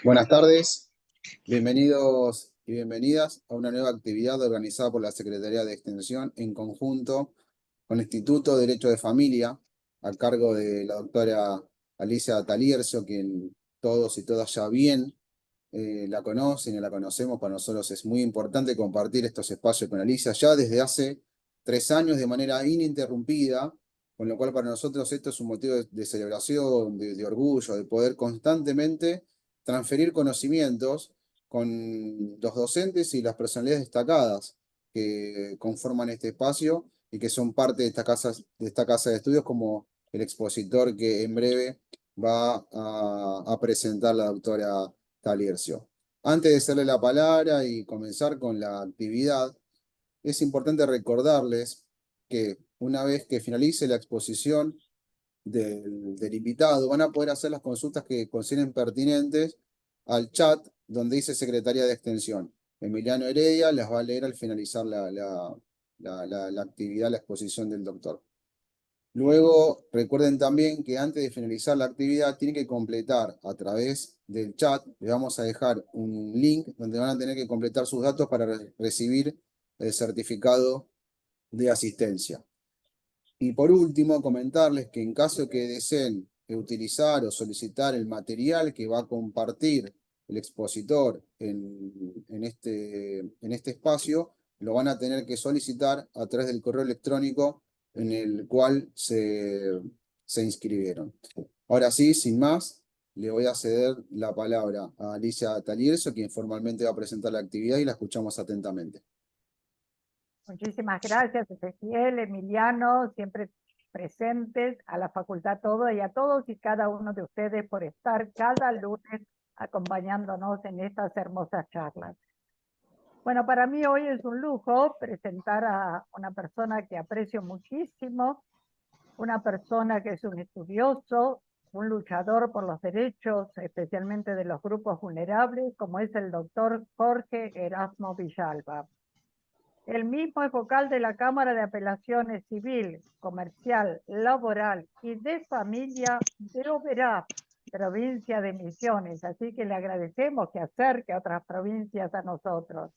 Buenas tardes, bienvenidos y bienvenidas a una nueva actividad organizada por la Secretaría de Extensión en conjunto con el Instituto de Derecho de Familia, a cargo de la doctora Alicia Taliercio, quien todos y todas ya bien la conocen y la conocemos. Para nosotros es muy importante compartir estos espacios con Alicia ya desde hace 3 años de manera ininterrumpida, con lo cual para nosotros esto es un motivo de celebración, de orgullo, de poder constantemente transferir conocimientos con los docentes y las personalidades destacadas que conforman este espacio y que son parte de esta casa de estudios, como el expositor que en breve va a presentar la doctora Taliercio. Antes de darle la palabra y comenzar con la actividad, es importante recordarles que una vez que finalice la exposición del invitado, van a poder hacer las consultas que consideren pertinentes al chat donde dice Secretaría de Extensión. Emiliano Heredia las va a leer al finalizar la actividad, la exposición del doctor. Luego, recuerden también que antes de finalizar la actividad, tienen que completar a través del chat. Les vamos a dejar un link donde van a tener que completar sus datos para recibir el certificado de asistencia. Y por último, comentarles que en caso que deseen utilizar o solicitar el material que va a compartir el expositor en este espacio, lo van a tener que solicitar a través del correo electrónico en el cual se inscribieron. Ahora sí, sin más, le voy a ceder la palabra a Alicia Talierzo, quien formalmente va a presentar la actividad, y la escuchamos atentamente. Muchísimas gracias, Ezequiel, Emiliano, siempre presentes, a la facultad todo y a todos y cada uno de ustedes por estar cada lunes acompañándonos en estas hermosas charlas. Bueno, para mí hoy es un lujo presentar a una persona que aprecio muchísimo, una persona que es un estudioso, un luchador por los derechos, especialmente de los grupos vulnerables, como es el doctor Jorge Erasmo Villalba. El mismo es vocal de la Cámara de Apelaciones Civil, Comercial, Laboral y de Familia de Oberá, provincia de Misiones, así que le agradecemos que acerque a otras provincias a nosotros.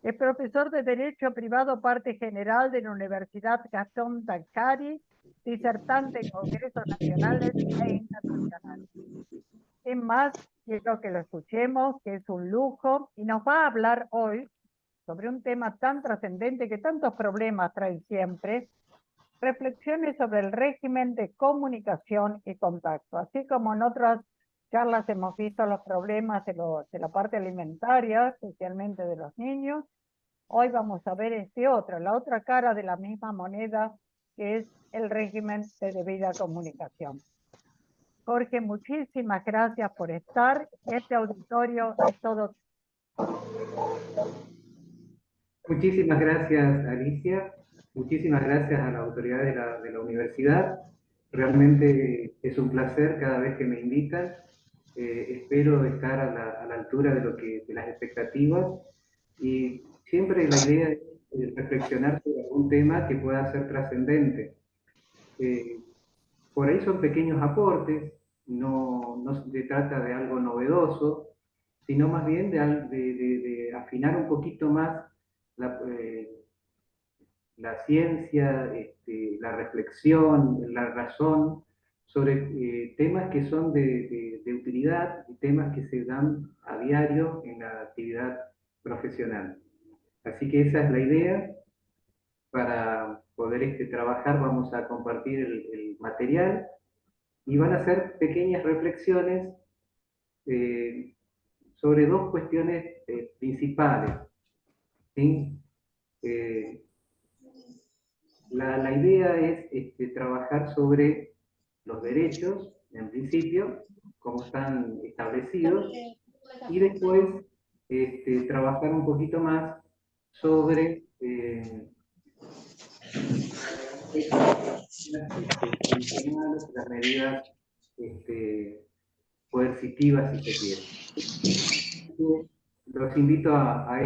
Es profesor de Derecho Privado Parte General de la Universidad Gastón Dancari, disertante en congresos nacionales e internacionales. Es más, quiero que lo escuchemos, que es un lujo, y nos va a hablar hoy sobre un tema tan trascendente que tantos problemas traen siempre, reflexiones sobre el régimen de comunicación y contacto. Así como en otras charlas hemos visto los problemas de la parte alimentaria, especialmente de los niños, hoy vamos a ver la otra cara de la misma moneda, que es el régimen de debida comunicación. Jorge, muchísimas gracias por estar. Este auditorio es todo. Muchísimas gracias, Alicia. Muchísimas gracias a la autoridad de la universidad. Realmente es un placer cada vez que me invitan. Espero estar a la altura de las expectativas, y siempre la idea es reflexionar sobre algún tema que pueda ser trascendente. Por ahí son pequeños aportes, no se trata de algo novedoso, sino más bien de afinar un poquito más la ciencia, la reflexión, la razón sobre temas que son de utilidad y temas que se dan a diario en la actividad profesional. Así que esa es la idea. Para poder trabajar vamos a compartir el material y van a ser pequeñas reflexiones sobre dos cuestiones principales, ¿sí? La idea es trabajar sobre los derechos, en principio, como están establecidos, y después trabajar un poquito más sobre las medidas coercitivas, si se quiere. Los invito a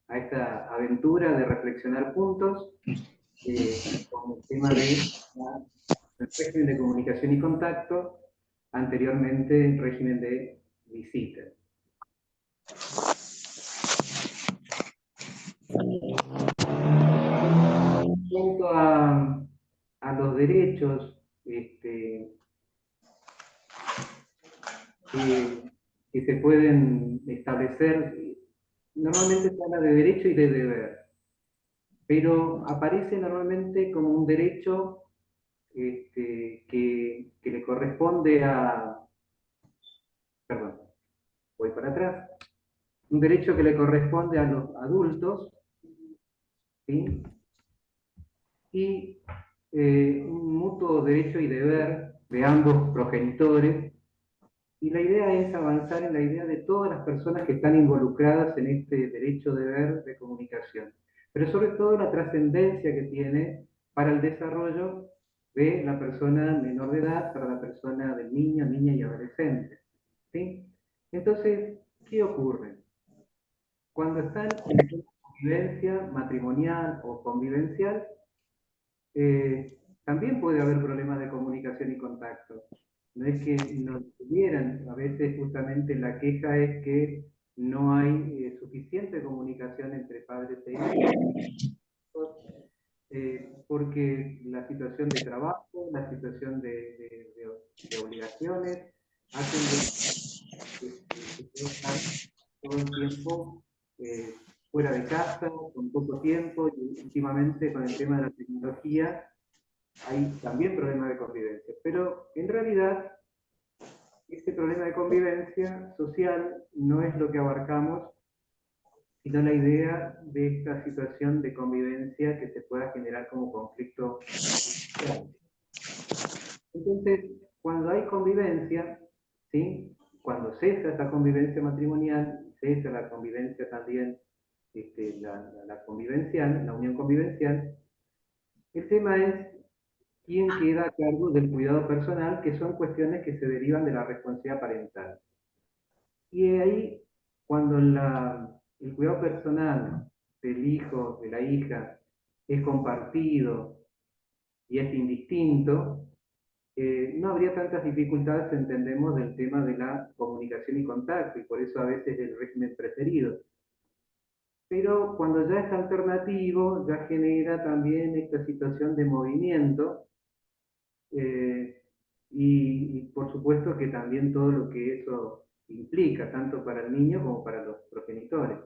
esta aventura de reflexionar juntos con el tema del régimen de comunicación y contacto, anteriormente el régimen de visiten. En cuanto a los derechos que se pueden establecer, normalmente se habla de derecho y de deber, pero aparece normalmente como un derecho que le corresponde perdón, voy para atrás, un derecho que le corresponde a los adultos, ¿sí? Y un mutuo derecho y deber de ambos progenitores. Y la idea es avanzar en la idea de todas las personas que están involucradas en este derecho-deber de comunicación, pero sobre todo la trascendencia que tiene para el desarrollo de la persona menor de edad, para la persona de niña y adolescente, ¿sí? Entonces, ¿qué ocurre? Cuando están en convivencia matrimonial o convivencial, también puede haber problemas de comunicación y contacto. No es que no tuvieran, a veces justamente la queja es que no hay suficiente comunicación entre padres e hijos, porque la situación de trabajo, la situación de obligaciones, hacen que estar todo el tiempo fuera de casa, con poco tiempo, y últimamente con el tema de la tecnología, hay también problemas de convivencia, pero en realidad este problema de convivencia social no es lo que abarcamos, sino la idea de esta situación de convivencia que se pueda generar como conflicto social. Entonces, cuando hay convivencia, ¿sí? Cuando cesa esta convivencia matrimonial, cesa la convivencia también, la convivencial, la unión convivencial, el tema es quién queda a cargo del cuidado personal, que son cuestiones que se derivan de la responsabilidad parental. Y ahí, cuando el cuidado personal del hijo, de la hija, es compartido y es indistinto, no habría tantas dificultades, entendemos, del tema de la comunicación y contacto, y por eso a veces es el régimen preferido. Pero cuando ya es alternativo, ya genera también esta situación de movimiento, y por supuesto que también todo lo que eso implica, tanto para el niño como para los progenitores.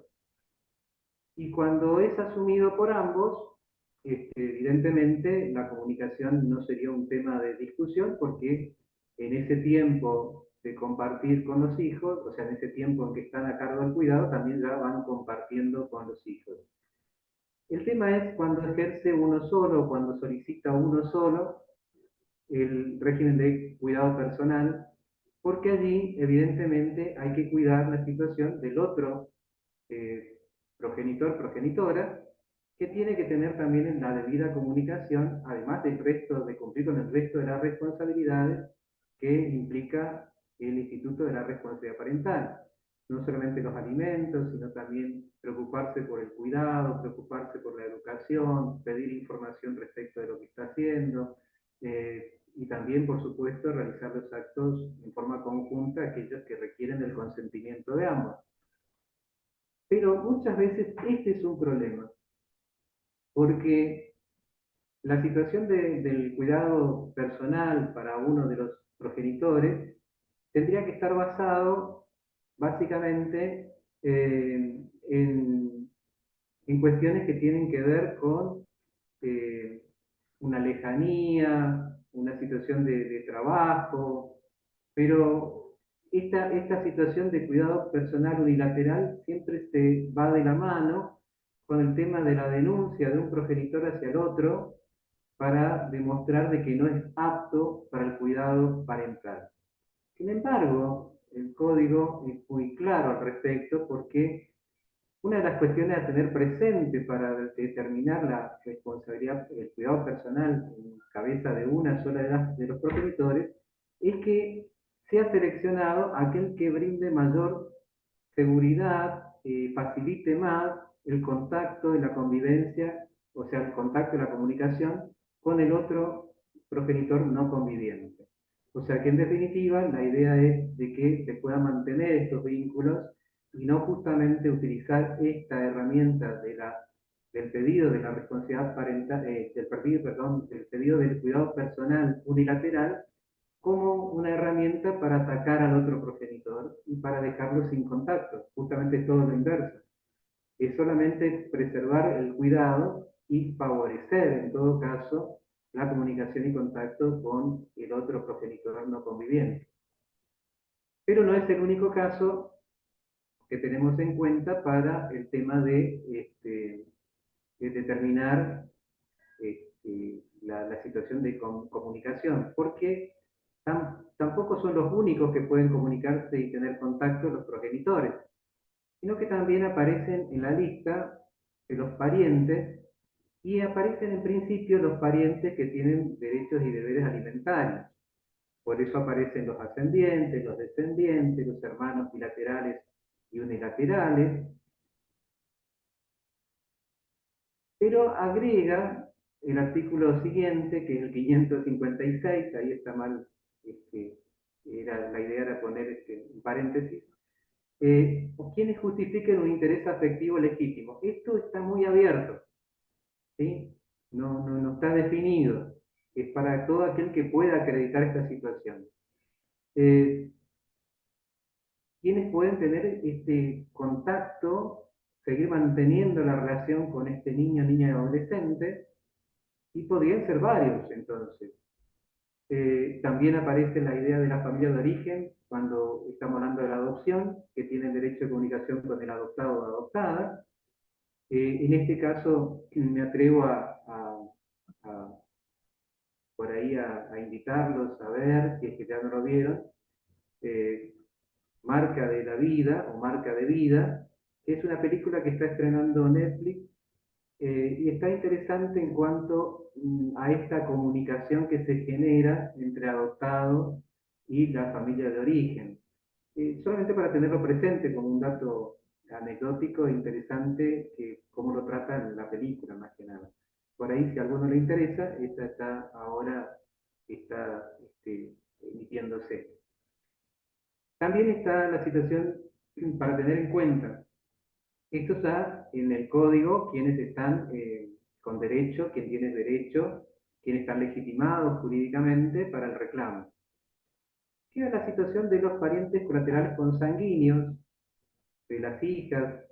Y cuando es asumido por ambos, evidentemente la comunicación no sería un tema de discusión, porque en ese tiempo de compartir con los hijos, o sea, en ese tiempo en que están a cargo del cuidado, también ya van compartiendo con los hijos. El tema es cuando ejerce uno solo, cuando solicita uno solo el régimen de cuidado personal, porque allí evidentemente hay que cuidar la situación del otro progenitor, progenitora, que tiene que tener también la debida comunicación, además del resto, de cumplir con el resto de las responsabilidades que implica el Instituto de la Responsabilidad Parental. No solamente los alimentos, sino también preocuparse por el cuidado, preocuparse por la educación, pedir información respecto de lo que está haciendo, y también, por supuesto, realizar los actos en forma conjunta, aquellos que requieren del consentimiento de ambos. Pero muchas veces este es un problema, porque la situación del cuidado personal para uno de los progenitores tendría que estar basado básicamente en cuestiones que tienen que ver con una lejanía, una situación de trabajo, pero esta situación de cuidado personal unilateral siempre se va de la mano con el tema de la denuncia de un progenitor hacia el otro para demostrar de que no es apto para el cuidado parental. Sin embargo, el código es muy claro al respecto, porque una de las cuestiones a tener presente para determinar la responsabilidad, el cuidado personal en cabeza de una sola de los progenitores, es que sea seleccionado aquel que brinde mayor seguridad, facilite más el contacto y la convivencia, o sea, el contacto y la comunicación con el otro progenitor no conviviente. O sea que en definitiva la idea es de que se puedan mantener estos vínculos y no justamente utilizar esta herramienta del pedido de la responsabilidad parental, del pedido del cuidado personal unilateral como una herramienta para atacar al otro progenitor y para dejarlo sin contacto. Justamente es todo lo inverso. Es solamente preservar el cuidado y favorecer, en todo caso, la comunicación y contacto con el otro progenitor no conviviente. Pero no es el único caso que tenemos en cuenta para el tema de determinar la situación de comunicación, porque tampoco son los únicos que pueden comunicarse y tener contacto los progenitores, sino que también aparecen en la lista de los parientes y aparecen en principio los parientes que tienen derechos y deberes alimentarios. Por eso aparecen los ascendientes, los descendientes, los hermanos bilaterales y unilaterales, pero agrega el artículo siguiente, que es el 556, ahí está mal, la idea era poner un paréntesis, quienes justifiquen un interés afectivo legítimo. Esto está muy abierto, ¿sí? No está definido. Es para todo aquel que pueda acreditar esta situación. Quienes pueden tener este contacto, seguir manteniendo la relación con este niño, niña y adolescente, y podrían ser varios entonces. También aparece la idea de la familia de origen, cuando estamos hablando de la adopción, que tiene derecho de comunicación con el adoptado o adoptada. En este caso, me atrevo por ahí a invitarlos a ver, si es que ya no lo vieron, Marca de la Vida o Marca de Vida, que es una película que está estrenando Netflix y está interesante en cuanto a esta comunicación que se genera entre adoptados y la familia de origen. Solamente para tenerlo presente como un dato anecdótico e interesante, cómo lo trata en la película más que nada. Por ahí, si a alguno le interesa, esta está ahora emitiéndose. También está la situación para tener en cuenta. Esto está en el código, quienes están con derecho, quién tiene derecho, quienes están legitimados jurídicamente para el reclamo. Queda la situación de los parientes colaterales consanguíneos, de las hijas,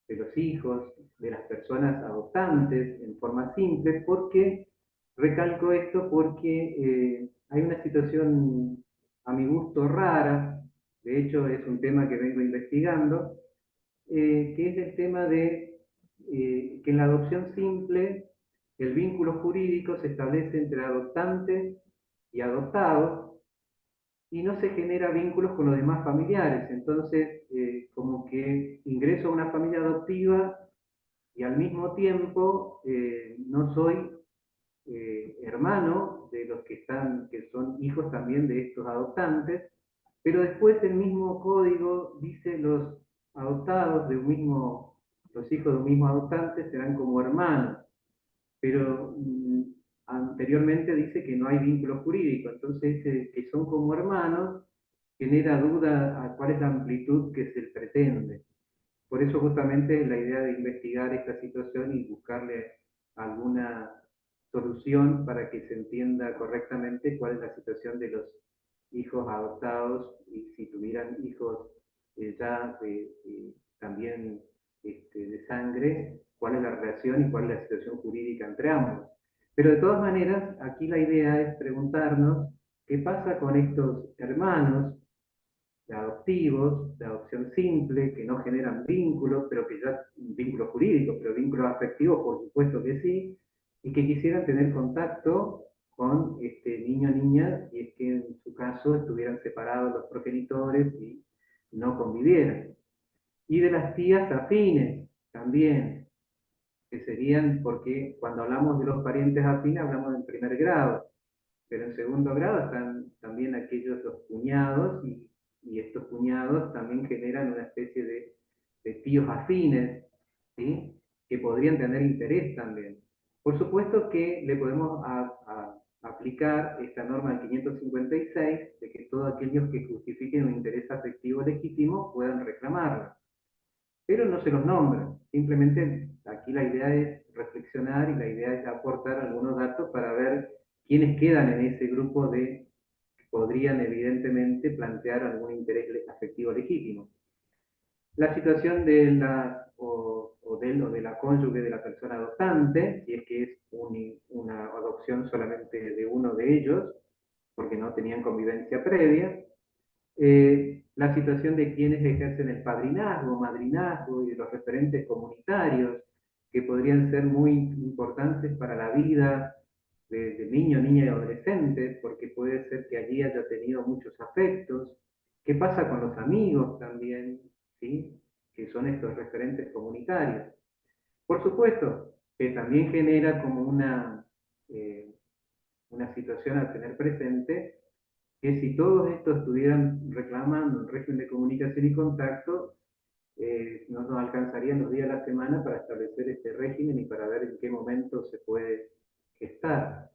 de los hijos, de las personas adoptantes en forma simple. ¿Por qué recalco esto? Porque hay una situación a mi gusto rara, de hecho es un tema que vengo investigando, que es el tema de que en la adopción simple el vínculo jurídico se establece entre adoptantes y adoptados y no se genera vínculos con los demás familiares. Entonces, como que ingreso a una familia adoptiva y al mismo tiempo no soy hermano de los que son hijos también de estos adoptantes, pero después el mismo código dice los adoptados de un mismo, los hijos de un mismo adoptante serán como hermanos, pero anteriormente dice que no hay vínculo jurídico, entonces que son como hermanos genera duda a cuál es la amplitud que se pretende. Por eso justamente la idea de investigar esta situación y buscarle alguna solución para que se entienda correctamente cuál es la situación de los hijos adoptados y si tuvieran hijos ya también de sangre, cuál es la relación y cuál es la situación jurídica entre ambos. Pero de todas maneras, aquí la idea es preguntarnos qué pasa con estos hermanos de adoptivos, de adopción simple, que no generan vínculos, pero que ya, vínculos jurídicos, pero vínculos afectivos, por supuesto que sí, y que quisieran tener contacto con niño o niña, y es que en su caso estuvieran separados los progenitores y no convivieran. Y de las tías afines también, que serían, porque cuando hablamos de los parientes afines hablamos en primer grado, pero en segundo grado están también aquellos los cuñados y estos cuñados también generan una especie de tíos afines, ¿sí? Que podrían tener interés también. Por supuesto que le podemos aplicar esta norma del 556 de que todos aquellos que justifiquen un interés afectivo legítimo puedan reclamarlo. Pero no se los nombra, simplemente aquí la idea es reflexionar y la idea es aportar algunos datos para ver quiénes quedan en ese grupo de que podrían evidentemente plantear algún interés afectivo legítimo. La situación de la, o de la cónyuge de la persona adoptante, si es que es una adopción solamente de uno de ellos, porque no tenían convivencia previa, la situación de quienes ejercen el padrinazgo, madrinazgo y de los referentes comunitarios, que podrían ser muy importantes para la vida de niño, niña y adolescente, porque puede ser que allí haya tenido muchos afectos. ¿Qué pasa con los amigos también? ¿Sí? Que son estos referentes comunitarios. Por supuesto, que también genera como una situación a tener presente, que si todos estos estuvieran reclamando un régimen de comunicación y contacto, no nos alcanzarían los días de la semana para establecer este régimen y para ver en qué momento se puede gestar.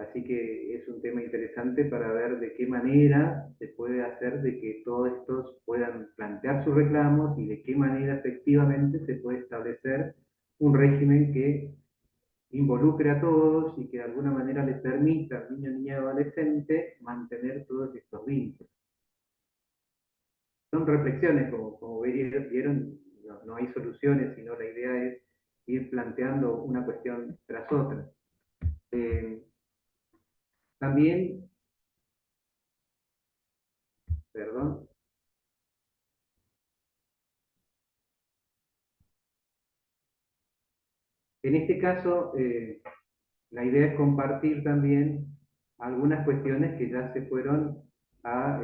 Así que es un tema interesante para ver de qué manera se puede hacer de que todos estos puedan plantear sus reclamos y de qué manera efectivamente se puede establecer un régimen que involucre a todos y que de alguna manera les permita al niño, niña y adolescente mantener todos estos vínculos. Son reflexiones, como vieron, no hay soluciones, sino la idea es ir planteando una cuestión tras otra. También, perdón, en este caso, la idea es compartir también algunas cuestiones que ya se fueron a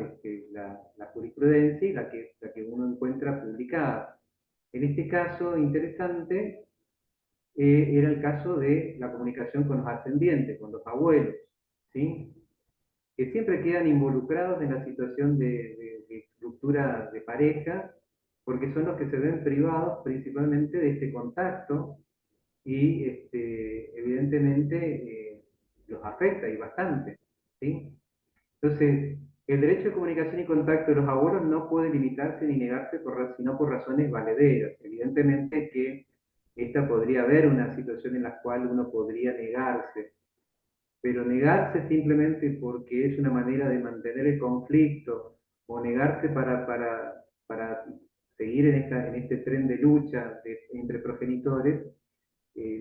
la jurisprudencia y la que uno encuentra publicada. En este caso, interesante, era el caso de la comunicación con los ascendientes, con los abuelos, ¿sí? Que siempre quedan involucrados en la situación de estructura de pareja, porque son los que se ven privados principalmente de este contacto y evidentemente los afecta y bastante, ¿sí? Entonces, el derecho de comunicación y contacto de los abuelos no puede limitarse ni negarse sino por razones valederas. Evidentemente que esta podría haber una situación en la cual uno podría negarse, pero negarse simplemente porque es una manera de mantener el conflicto o negarse para seguir en este tren de lucha entre progenitores,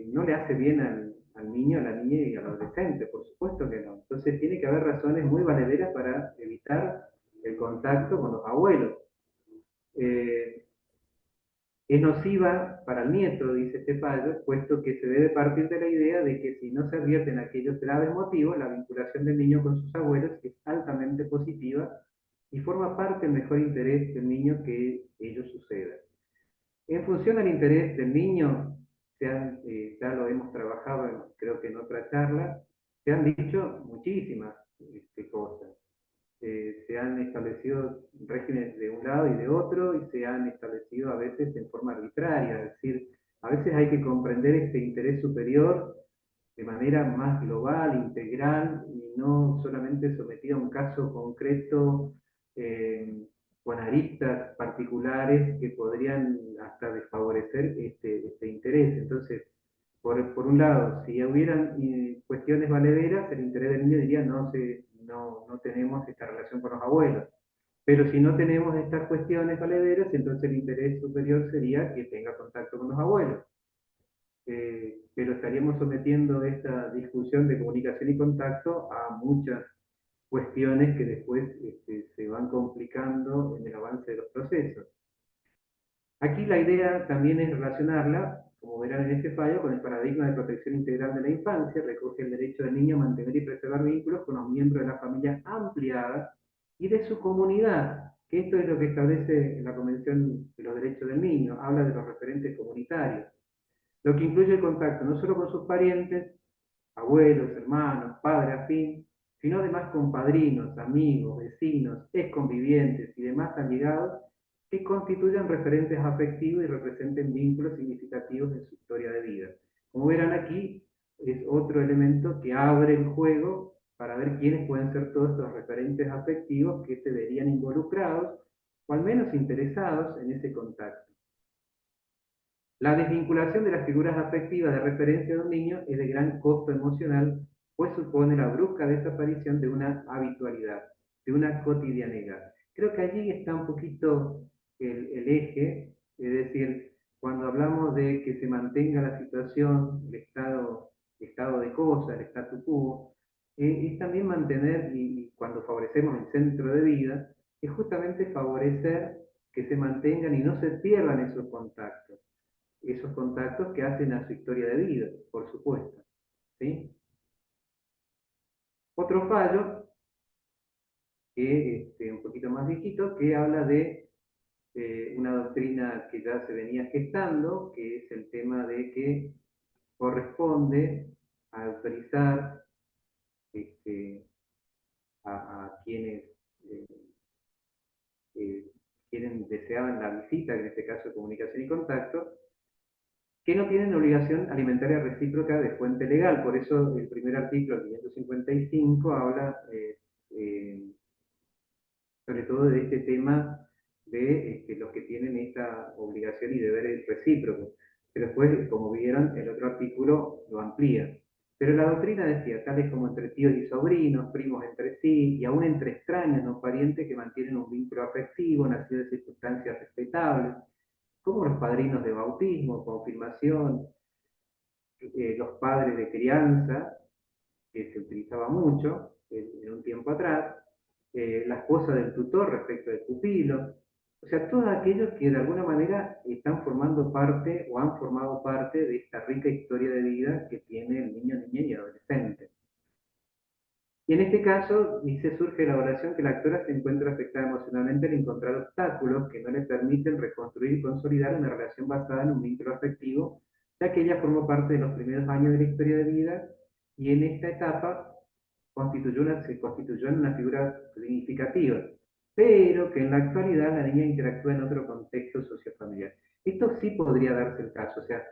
no le hace bien al niño, a la niña y al adolescente, por supuesto que no. Entonces tiene que haber razones muy valederas para evitar el contacto con los abuelos. Es nociva para el nieto, dice este fallo, puesto que se debe partir de la idea de que si no se advierten aquellos graves motivos, la vinculación del niño con sus abuelos es altamente positiva y forma parte del mejor interés del niño que ello suceda. En función al interés del niño, ya lo hemos trabajado creo que en otra charla, se han dicho muchísimas cosas. Se han establecido regímenes de un lado y de otro y se han establecido a veces en forma arbitraria, es decir, a veces hay que comprender este interés superior de manera más global, integral y no solamente sometido a un caso concreto con aristas particulares que podrían hasta desfavorecer este interés. Entonces, por un lado, si hubieran cuestiones valederas, el interés del niño diría no tenemos esta relación con los abuelos. Pero si no tenemos estas cuestiones valederas, entonces el interés superior sería que tenga contacto con los abuelos. Pero estaríamos sometiendo esta discusión de comunicación y contacto a muchas cuestiones que después se van complicando en el avance de los procesos. Aquí la idea también es relacionarla, como verán en este fallo, con el paradigma de protección integral de la infancia. Recoge el derecho del niño a mantener y preservar vínculos con los miembros de la familia ampliada y de su comunidad, que esto es lo que establece en la Convención de los Derechos del Niño, habla de los referentes comunitarios, lo que incluye el contacto no solo con sus parientes, abuelos, hermanos, padres, afín, sino además con padrinos, amigos, vecinos, exconvivientes y demás allegados que constituyan referentes afectivos y representen vínculos significativos en su historia de vida. Como verán aquí, es otro elemento que abre el juego para ver quiénes pueden ser todos estos referentes afectivos que se verían involucrados o al menos interesados en ese contacto. La desvinculación de las figuras afectivas de referencia de un niño es de gran costo emocional, pues supone la brusca desaparición de una habitualidad, de una cotidianidad. Creo que allí está un poquito el eje, es decir, cuando hablamos de que se mantenga la situación, el estado de cosas, el statu quo, es también mantener, y cuando favorecemos el centro de vida, es justamente favorecer que se mantengan y no se pierdan esos contactos que hacen a su historia de vida, por supuesto. ¿Sí? Otro fallo, que un poquito más viejito, que habla de una doctrina que ya se venía gestando, que es el tema de que corresponde a autorizar a quienes eh, deseaban la visita, en este caso comunicación y contacto, que no tienen obligación alimentaria recíproca de fuente legal. Por eso el primer artículo, el 555, habla sobre todo de este tema de los que tienen esta obligación y deber recíproco. Pero después, como vieron, el otro artículo lo amplía. Pero la doctrina decía, tales como entre tíos y sobrinos, primos entre sí, y aún entre extraños, no parientes que mantienen un vínculo afectivo, nacido de circunstancias respetables, como los padrinos de bautismo, confirmación, los padres de crianza, que se utilizaba mucho en un tiempo atrás, la esposa del tutor respecto del pupilo, o sea, todos aquellos que de alguna manera están formando parte o han formado parte de esta rica historia de vida que tiene el niño, niña y adolescente. Y en este caso, dice, surge la oración que la actora se encuentra afectada emocionalmente al encontrar obstáculos que no le permiten reconstruir y consolidar una relación basada en un vínculo afectivo, ya que ella formó parte de los primeros años de la historia de vida y en esta etapa se constituyó en una figura significativa, pero que en la actualidad la niña interactúa en otro contexto sociofamiliar. Esto sí podría darse el caso, o sea,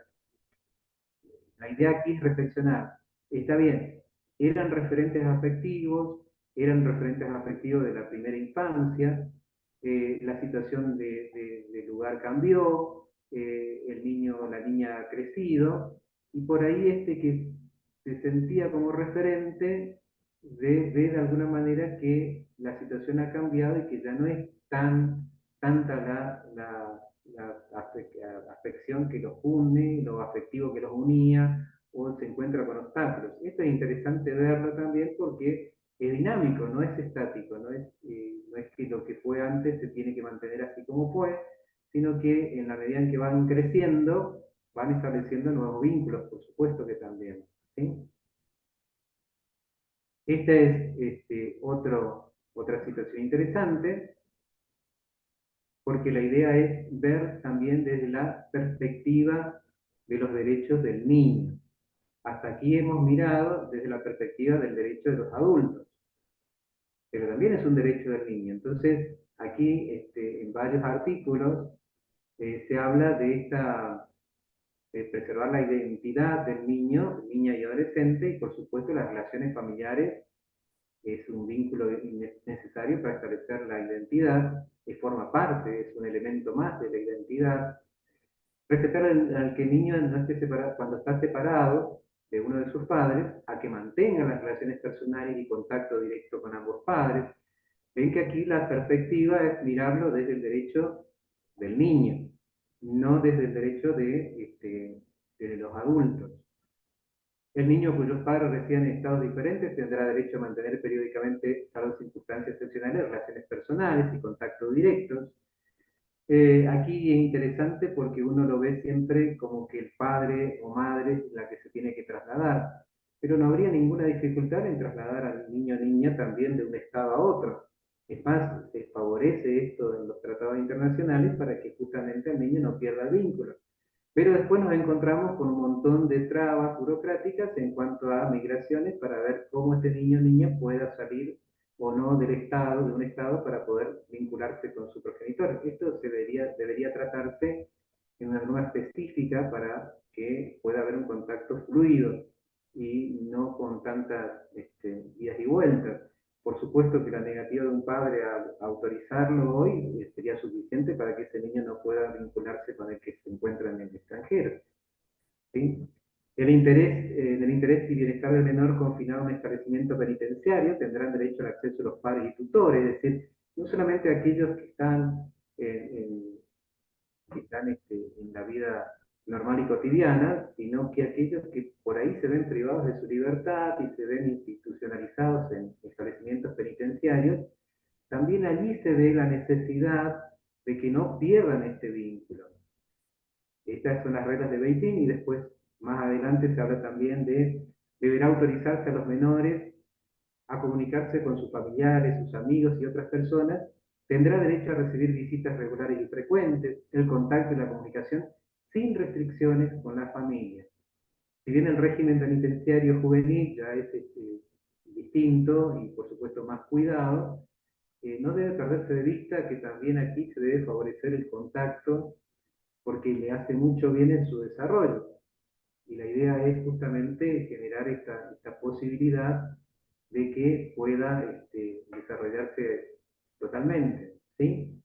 la idea aquí es reflexionar. Está bien, eran referentes afectivos de la primera infancia, la situación del lugar cambió, el niño o la niña ha crecido, y por ahí que se sentía como referente de alguna manera que la situación ha cambiado y que ya no es tanta la afección que los une, lo afectivo que los unía, o se encuentra con obstáculos. Esto es interesante verlo también porque es dinámico, no es estático, no es que lo que fue antes se tiene que mantener así como fue, sino que en la medida en que van creciendo, van estableciendo nuevos vínculos, por supuesto que también. ¿Sí? Esta es otra situación interesante, porque la idea es ver también desde la perspectiva de los derechos del niño. Hasta aquí hemos mirado desde la perspectiva del derecho de los adultos, pero también es un derecho del niño. Entonces, aquí en varios artículos se habla de preservar la identidad del niño, niña y adolescente, y por supuesto las relaciones familiares es un vínculo necesario para establecer la identidad, que forma parte, es un elemento más de la identidad. Respetar al que el niño no esté separado, cuando está separado de uno de sus padres, a que mantenga las relaciones personales y contacto directo con ambos padres. Ven que aquí la perspectiva es mirarlo desde el derecho del niño, no desde el derecho de los adultos. El niño cuyos padres residen en estados diferentes tendrá derecho a mantener periódicamente, salvo circunstancias excepcionales, relaciones personales y contactos directos. Aquí es interesante porque uno lo ve siempre como que el padre o madre es la que se tiene que trasladar, pero no habría ninguna dificultad en trasladar al niño o niña también de un estado a otro. Es más, se favorece esto en los tratados internacionales para que justamente el niño no pierda el vínculo. Pero después nos encontramos con un montón de trabas burocráticas en cuanto a migraciones para ver cómo este niño o niña pueda salir o no del estado, de un estado, para poder vincularse con su progenitor. Esto debería tratarse en una norma específica para que pueda haber un contacto fluido y no con tantas idas y vueltas. Por supuesto que la negativa de un padre a autorizarlo hoy sería suficiente para que ese niño no pueda vincularse con el que se encuentra en el extranjero, ¿sí? Del interés y bienestar del menor confinado a un establecimiento penitenciario tendrán derecho al acceso a los padres y tutores, es decir, no solamente aquellos que están en la vida normal y cotidiana, sino que aquellos que por ahí se ven privados de su libertad y se ven institucionalizados en establecimientos penitenciarios, también allí se ve la necesidad de que no pierdan este vínculo. Estas son las reglas de Beijing y después, más adelante, se habla también de deberá autorizarse a los menores a comunicarse con sus familiares, sus amigos y otras personas, tendrá derecho a recibir visitas regulares y frecuentes, el contacto y la comunicación sin restricciones con la familia. Si bien el régimen penitenciario juvenil ya es distinto y por supuesto más cuidado, no debe perderse de vista que también aquí se debe favorecer el contacto porque le hace mucho bien en su desarrollo. Y la idea es justamente generar esta posibilidad de que pueda desarrollarse totalmente, ¿sí?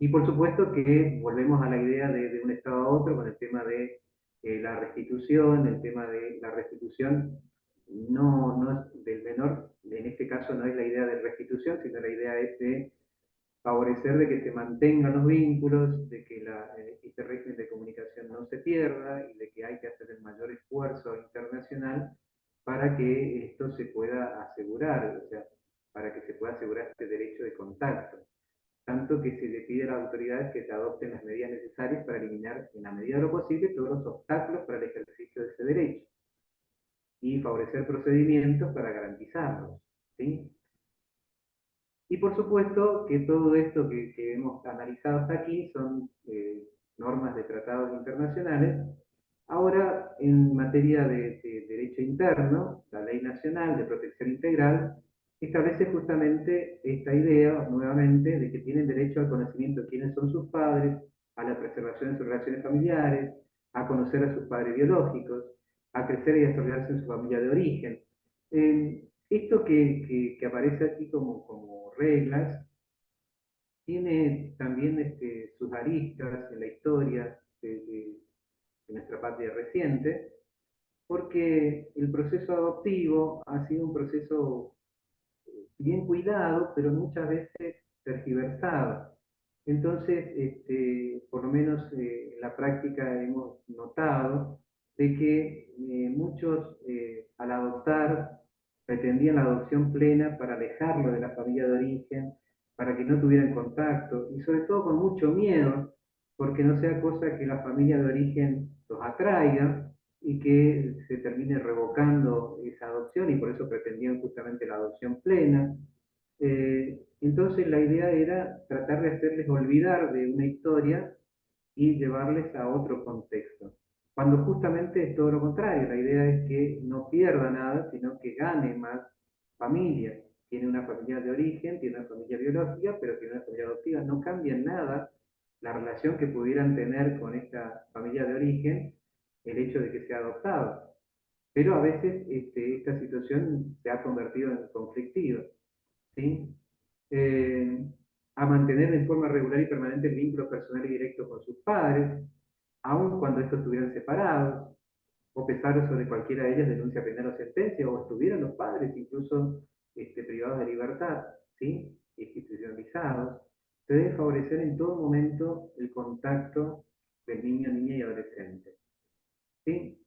Y por supuesto que volvemos a la idea de un estado a otro con el tema de la restitución, el tema de la restitución no es del menor, en este caso no es la idea de restitución, sino la idea es de favorecer de que se mantengan los vínculos, de que este régimen de comunicación no se pierda y de que hay que hacer el mayor esfuerzo internacional para que esto se pueda asegurar, o sea, para que se pueda asegurar este derecho de contacto. Tanto que se le pide a las autoridades que se adopten las medidas necesarias para eliminar, en la medida de lo posible, todos los obstáculos para el ejercicio de ese derecho y favorecer procedimientos para garantizarlos, ¿sí? Y por supuesto que todo esto que hemos analizado hasta aquí son normas de tratados internacionales. Ahora, en materia de derecho interno, la Ley Nacional de Protección Integral establece justamente esta idea, nuevamente, de que tienen derecho al conocimiento de quiénes son sus padres, a la preservación de sus relaciones familiares, a conocer a sus padres biológicos, a crecer y desarrollarse en su familia de origen. Esto que aparece aquí como reglas, tiene también sus aristas en la historia de nuestra patria reciente, porque el proceso adoptivo ha sido un proceso bien cuidado, pero muchas veces tergiversado. Entonces, por lo menos en la práctica hemos notado de que muchos al adoptar pretendían la adopción plena para alejarlo de la familia de origen, para que no tuvieran contacto, y sobre todo con mucho miedo, porque no sea cosa que la familia de origen los atraiga y que se termine revocando esa adopción, y por eso pretendían justamente la adopción plena. Entonces la idea era tratar de hacerles olvidar de una historia y llevarles a otro contexto. Cuando justamente es todo lo contrario, la idea es que no pierda nada, sino que gane más familia. Tiene una familia de origen, tiene una familia biológica, pero tiene una familia adoptiva. No cambia en nada la relación que pudieran tener con esta familia de origen el hecho de que sea adoptado. Pero a veces esta situación se ha convertido en conflictiva, ¿sí? Eh, a mantener de forma regular y permanente el vínculo personal y directo con sus padres, aun cuando estos estuvieran separados, o pesar sobre cualquiera de ellas denuncia penal o sentencia, o estuvieran los padres incluso privados de libertad, ¿sí? Institucionalizados. Se debe favorecer en todo momento el contacto del niño, niña y adolescente, ¿sí?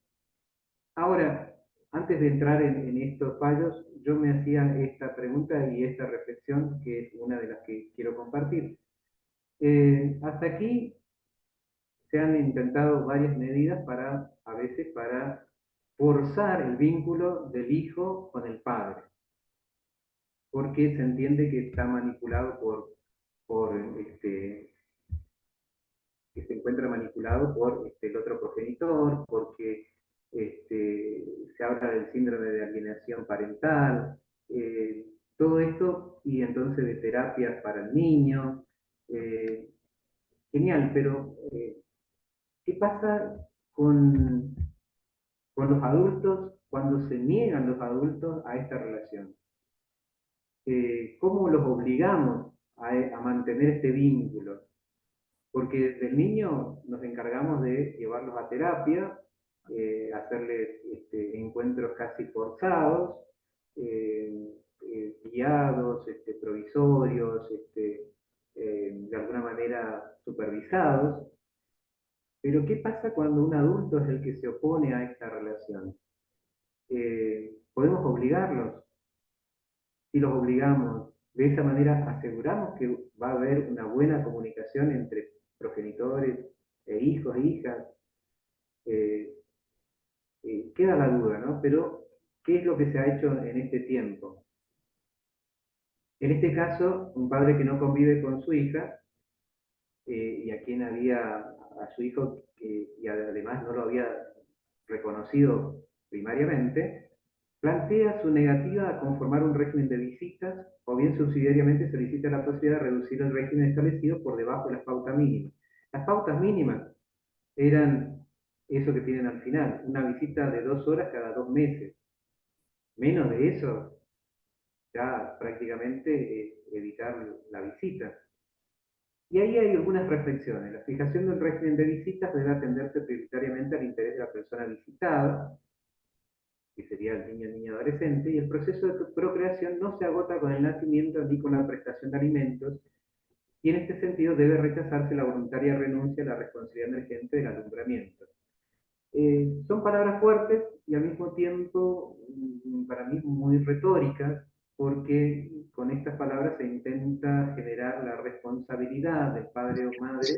Ahora, antes de entrar en estos fallos, yo me hacía esta pregunta y esta reflexión, que es una de las que quiero compartir. Hasta aquí se han intentado varias medidas para, a veces, para forzar el vínculo del hijo con el padre, porque se entiende que está manipulado que se encuentra manipulado por el otro progenitor, porque se habla del síndrome de alienación parental, todo esto, y entonces de terapias para el niño. Genial, pero ¿qué pasa con con los adultos cuando se niegan los adultos a esta relación. ¿Cómo los obligamos a mantener este vínculo? Porque desde el niño nos encargamos de llevarlos a terapia, hacerles encuentros casi forzados, guiados, provisorios, de alguna manera supervisados. Pero ¿qué pasa cuando un adulto es el que se opone a esta relación? ¿Podemos obligarlos? Si los obligamos, de esa manera aseguramos que va a haber una buena comunicación entre progenitores e hijos e hijas. Eh, Queda la duda, ¿no? Pero, ¿qué es lo que se ha hecho en este tiempo? En este caso, un padre que no convive con su hija y a quien a su hijo, y además no lo había reconocido primariamente, plantea su negativa a conformar un régimen de visitas o bien subsidiariamente solicita la posibilidad de reducir el régimen establecido por debajo de las pautas mínimas. Las pautas mínimas eran eso que tienen al final, una visita de 2 horas cada 2 meses. Menos de eso, ya prácticamente evitar la visita. Y ahí hay algunas reflexiones. La fijación del régimen de visitas debe atenderse prioritariamente al interés de la persona visitada, que sería el niño, niña, adolescente, y el proceso de procreación no se agota con el nacimiento ni con la prestación de alimentos, y en este sentido debe rechazarse la voluntaria renuncia a la responsabilidad emergente del alumbramiento. Son palabras fuertes y al mismo tiempo, para mí, muy retóricas, porque con estas palabras se intenta generar la responsabilidad del padre o madre,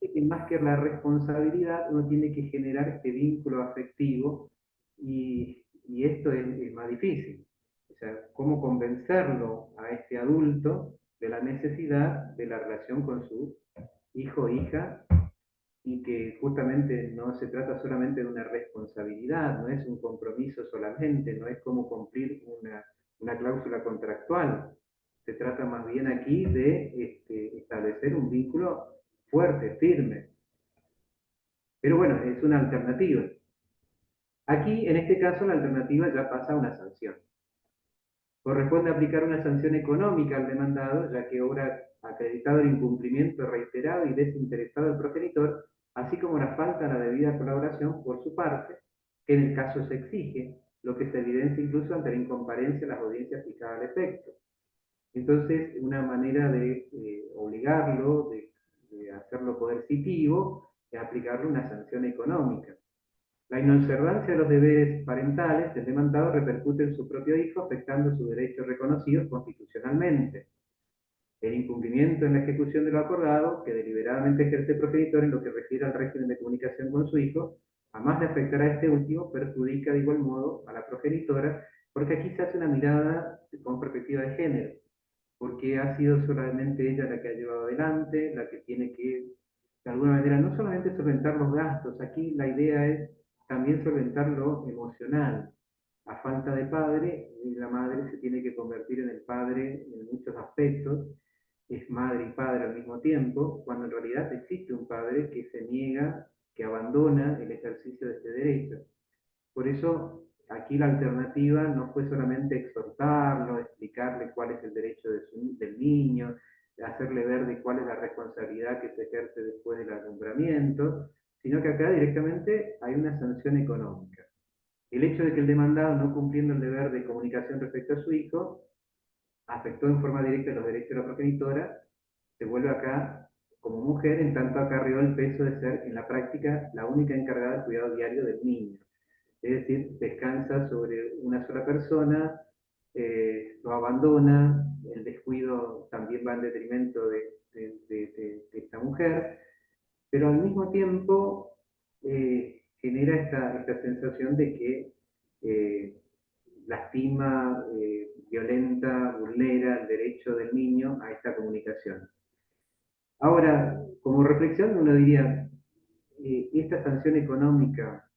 y más que la responsabilidad, uno tiene que generar este vínculo afectivo, y esto es más difícil. O sea, cómo convencerlo a este adulto de la necesidad de la relación con su hijo o hija, y que justamente no se trata solamente de una responsabilidad, no es un compromiso solamente, no es como cumplir una cláusula contractual. Se trata más bien aquí de establecer un vínculo fuerte, firme. Pero bueno, es una alternativa. Aquí, en este caso, la alternativa ya pasa a una sanción. Corresponde aplicar una sanción económica al demandado, ya que obra acreditado el incumplimiento reiterado y desinteresado del progenitor, así como la falta de la debida colaboración por su parte, que en el caso se exige, lo que se evidencia incluso ante la incomparecencia de las audiencias fijadas al efecto. Entonces, una manera de obligarlo, de hacerlo coercitivo, es aplicarle una sanción económica. La inobservancia de los deberes parentales del demandado repercute en su propio hijo, afectando sus derechos reconocidos constitucionalmente. El incumplimiento en la ejecución de lo acordado, que deliberadamente ejerce el progenitor en lo que refiere al régimen de comunicación con su hijo, a más de afectar a este último, perjudica de igual modo a la progenitora, porque aquí se hace una mirada con perspectiva de género, porque ha sido solamente ella la que ha llevado adelante, la que tiene que, de alguna manera, no solamente solventar los gastos, aquí la idea es también solventar lo emocional. A falta de padre, la madre se tiene que convertir en el padre en muchos aspectos, es madre y padre al mismo tiempo, cuando en realidad existe un padre que se niega, que abandona el ejercicio de este derecho. Por eso, aquí la alternativa no fue solamente exhortarlo, explicarle cuál es el derecho del niño, hacerle ver de cuál es la responsabilidad que se ejerce después del alumbramiento, sino que acá directamente hay una sanción económica. El hecho de que el demandado, no cumpliendo el deber de comunicación respecto a su hijo, afectó en forma directa los derechos de la progenitora, se vuelve acá como mujer, en tanto acarreó el peso de ser en la práctica la única encargada del cuidado diario del niño. Es decir, descansa sobre una sola persona, lo abandona, el descuido también va en detrimento de esta mujer, pero al mismo tiempo genera esta sensación de que lastima, violenta, vulnera el derecho del niño a esta comunicación. Ahora, como reflexión, uno diría, ¿esta sanción económica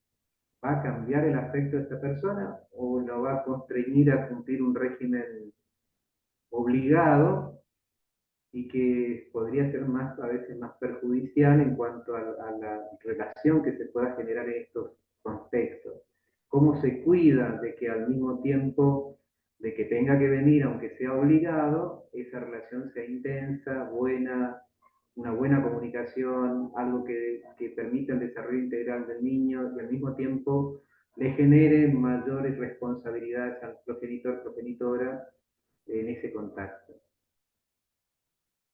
va a cambiar el afecto de esta persona o lo va a constreñir a cumplir un régimen obligado y que podría ser a veces más perjudicial en cuanto a la relación que se pueda generar en estos contextos. Cómo se cuida de que al mismo tiempo de que tenga que venir, aunque sea obligado, esa relación sea intensa, buena, una buena comunicación, algo que permita el desarrollo integral del niño y al mismo tiempo le genere mayores responsabilidades al progenitor, progenitora en ese contacto.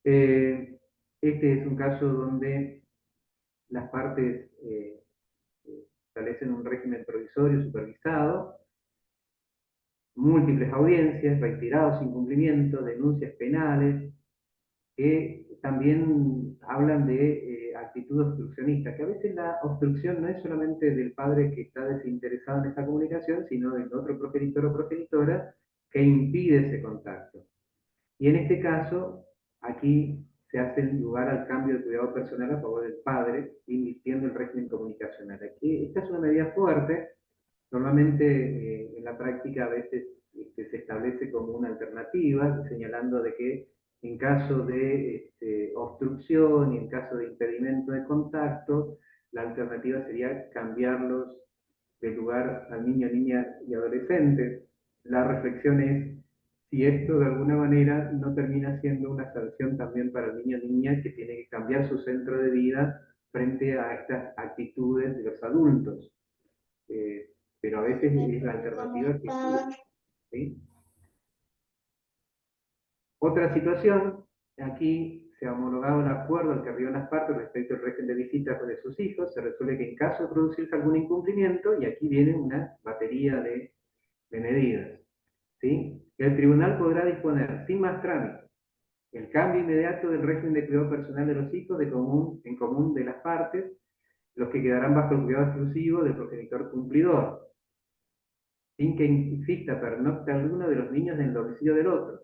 Este es un caso donde las partes establecen un régimen provisorio supervisado, múltiples audiencias, reiterados incumplimientos, denuncias penales, que también hablan de actitud obstruccionista, que a veces la obstrucción no es solamente del padre que está desinteresado en esa comunicación, sino del otro progenitor o progenitora que impide ese contacto. Y en este caso, aquí se hace lugar al cambio de cuidado personal a favor del padre, invirtiendo el régimen comunicacional. Aquí, esta es una medida fuerte, normalmente en la práctica a veces se establece como una alternativa, señalando de que en caso de obstrucción y en caso de impedimento de contacto, la alternativa sería cambiarlos de lugar al niño, niña y adolescente. La reflexión es si esto de alguna manera no termina siendo una sanción también para el niño o niña que tiene que cambiar su centro de vida frente a estas actitudes de los adultos. Pero a veces es la alternativa que ¿sí? Otra situación, aquí se ha homologado el acuerdo al que arriban las partes respecto al régimen de visitas de sus hijos, se resuelve que en caso de producirse algún incumplimiento, y aquí viene una batería de medidas, ¿sí? El tribunal podrá disponer, sin más trámite, el cambio inmediato del régimen de cuidado personal de los hijos en común de las partes, los que quedarán bajo el cuidado exclusivo del progenitor cumplidor, sin que exista pernocta alguno de los niños en el domicilio del otro,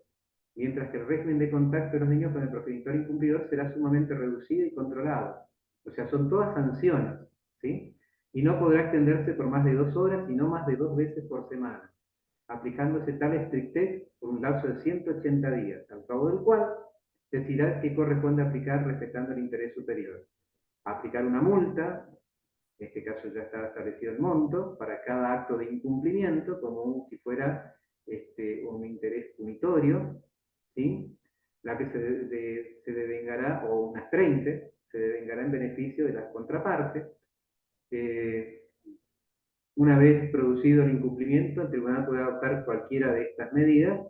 mientras que el régimen de contacto de los niños con el progenitor incumplidor será sumamente reducido y controlado. O sea, son todas sanciones, ¿sí? Y no podrá extenderse por más de 2 horas y no más de 2 veces por semana, aplicándose tal estrictez por un lapso de 180 días, al cabo del cual decidirá qué corresponde aplicar respetando el interés superior. Aplicar una multa, en este caso ya está establecido el monto, para cada acto de incumplimiento, como si fuera un interés punitorio, ¿sí? La que se devengará, o unas 30, se devengará en beneficio de las contrapartes. Una vez producido el incumplimiento, el tribunal puede adoptar cualquiera de estas medidas,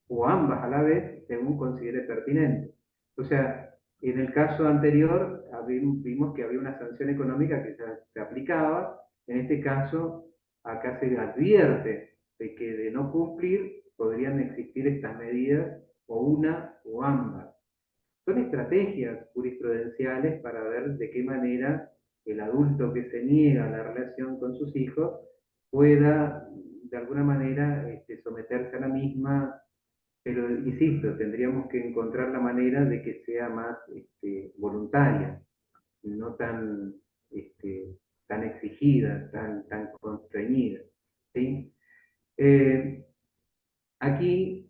o ambas a la vez, según considere pertinente. O sea, en el caso anterior vimos que había una sanción económica que se aplicaba. En este caso, acá se advierte de que de no cumplir podrían existir estas medidas, o una o ambas. Son estrategias jurisprudenciales para ver de qué manera el adulto que se niega a la relación con sus hijos pueda de alguna manera someterse a la misma, pero insisto, tendríamos que encontrar la manera de que sea más voluntaria, no tan, tan exigida, tan constreñida, ¿sí? Aquí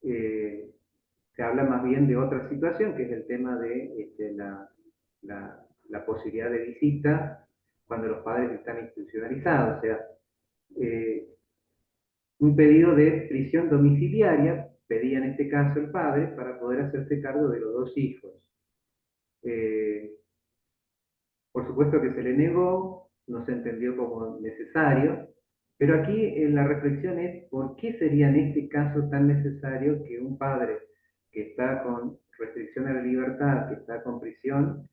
se habla más bien de otra situación, que es el tema de la posibilidad de visita cuando los padres están institucionalizados, o sea, un pedido de prisión domiciliaria, pedía en este caso el padre, para poder hacerse cargo de los 2 hijos. Por supuesto que se le negó, no se entendió como necesario, pero aquí la reflexión es por qué sería en este caso tan necesario que un padre que está con restricción a la libertad, que está con prisión,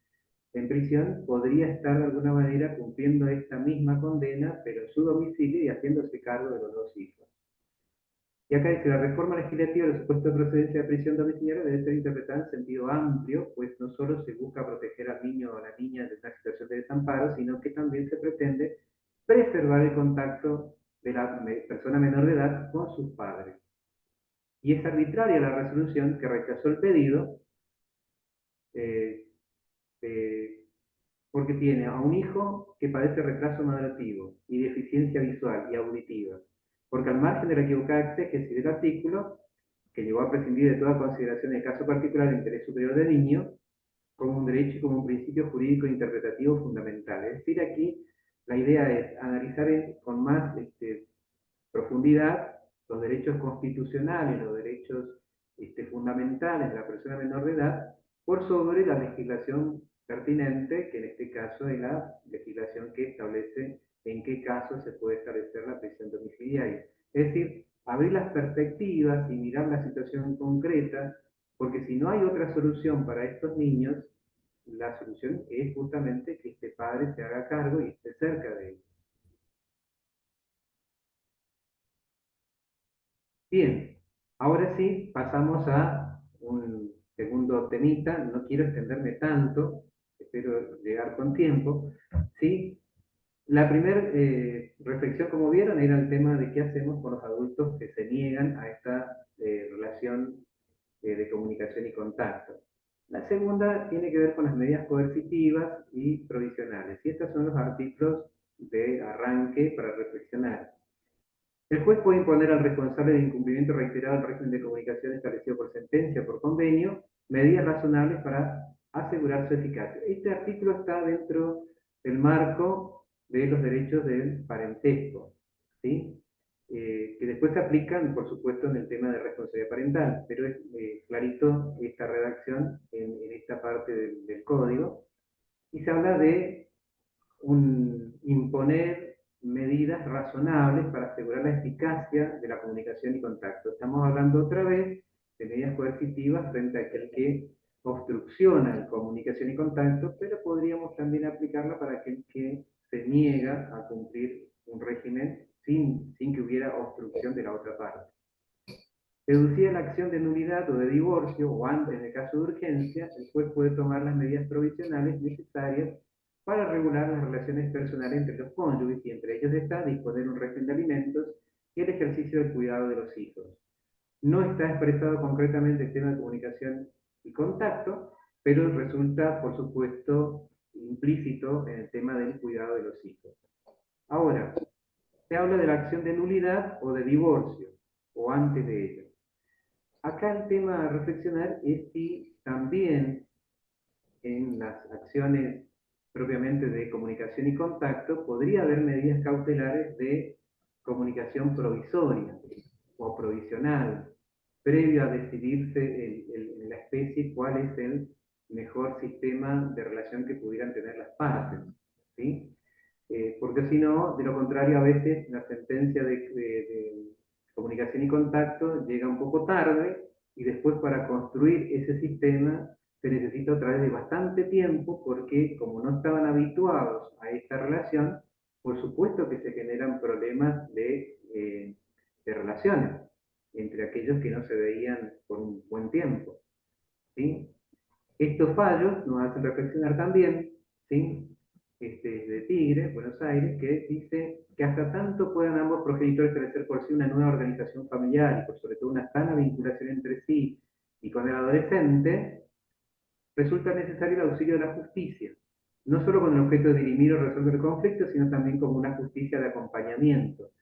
en prisión, podría estar de alguna manera cumpliendo esta misma condena, pero en su domicilio y haciéndose cargo de los 2 hijos. Y acá dice, la reforma legislativa del supuesto de procedencia de prisión domiciliaria debe ser interpretada en sentido amplio, pues no solo se busca proteger al niño o a la niña de una situación de desamparo, sino que también se pretende preservar el contacto de la persona menor de edad con sus padres. Y es arbitraria la resolución que rechazó el pedido, porque tiene a un hijo que padece retraso madurativo y deficiencia visual y auditiva, porque al margen de la equivocada exégesis del artículo, que llevó a prescindir de toda consideración del caso particular del interés superior del niño, como un derecho y como un principio jurídico interpretativo fundamental. Es decir, aquí la idea es analizar con más profundidad los derechos constitucionales, los derechos fundamentales de la persona menor de edad, por sobre la legislación pertinente, que en este caso es la legislación que establece en qué casos se puede establecer la prisión domiciliaria. Es decir, abrir las perspectivas y mirar la situación concreta, porque si no hay otra solución para estos niños, la solución es justamente que este padre se haga cargo y esté cerca de ellos. Bien, ahora sí pasamos a un segundo temita, no quiero extenderme tanto, espero llegar con tiempo, ¿sí? La primera reflexión, como vieron, era el tema de qué hacemos con los adultos que se niegan a esta relación de comunicación y contacto. La segunda tiene que ver con las medidas coercitivas y provisionales, y estos son los artículos de arranque para reflexionar. El juez puede imponer al responsable de incumplimiento reiterado del régimen de comunicación establecido por sentencia o por convenio medidas razonables para asegurar su eficacia. Este artículo está dentro del marco de los derechos del parentesco, ¿sí? Que después se aplican, por supuesto, en el tema de responsabilidad parental, pero es clarito esta redacción en esta parte del código, y se habla de imponer medidas razonables para asegurar la eficacia de la comunicación y contacto. Estamos hablando otra vez de medidas coercitivas frente a aquel que obstrucciona la comunicación y contacto, pero podríamos también aplicarla para aquel que se niega a cumplir un régimen sin que hubiera obstrucción de la otra parte. Deducida la acción de nulidad o de divorcio, o antes en el caso de urgencia, el juez puede tomar las medidas provisionales necesarias para regular las relaciones personales entre los cónyuges, y entre ellos está disponer un régimen de alimentos y el ejercicio del cuidado de los hijos. No está expresado concretamente el tema de comunicación y contacto, pero resulta, por supuesto, implícito en el tema del cuidado de los hijos. Ahora, se habla de la acción de nulidad o de divorcio, o antes de ello. Acá el tema a reflexionar es si también en las acciones propiamente de comunicación y contacto podría haber medidas cautelares de comunicación provisoria o provisional, previo a decidirse en la especie cuál es el mejor sistema de relación que pudieran tener las partes, ¿sí? Porque si no, de lo contrario, a veces la sentencia de comunicación y contacto llega un poco tarde, y después para construir ese sistema se necesita otra vez de bastante tiempo, porque como no estaban habituados a esta relación, por supuesto que se generan problemas de relaciones entre aquellos que no se veían por un buen tiempo, ¿sí? Estos fallos nos hacen reflexionar también, ¿sí? De Tigre, Buenos Aires, que dice que hasta tanto puedan ambos progenitores establecer por sí una nueva organización familiar y por sobre todo una sana vinculación entre sí y con el adolescente, resulta necesario el auxilio de la justicia, no solo con el objeto de dirimir o resolver conflictos, sino también como una justicia de acompañamiento,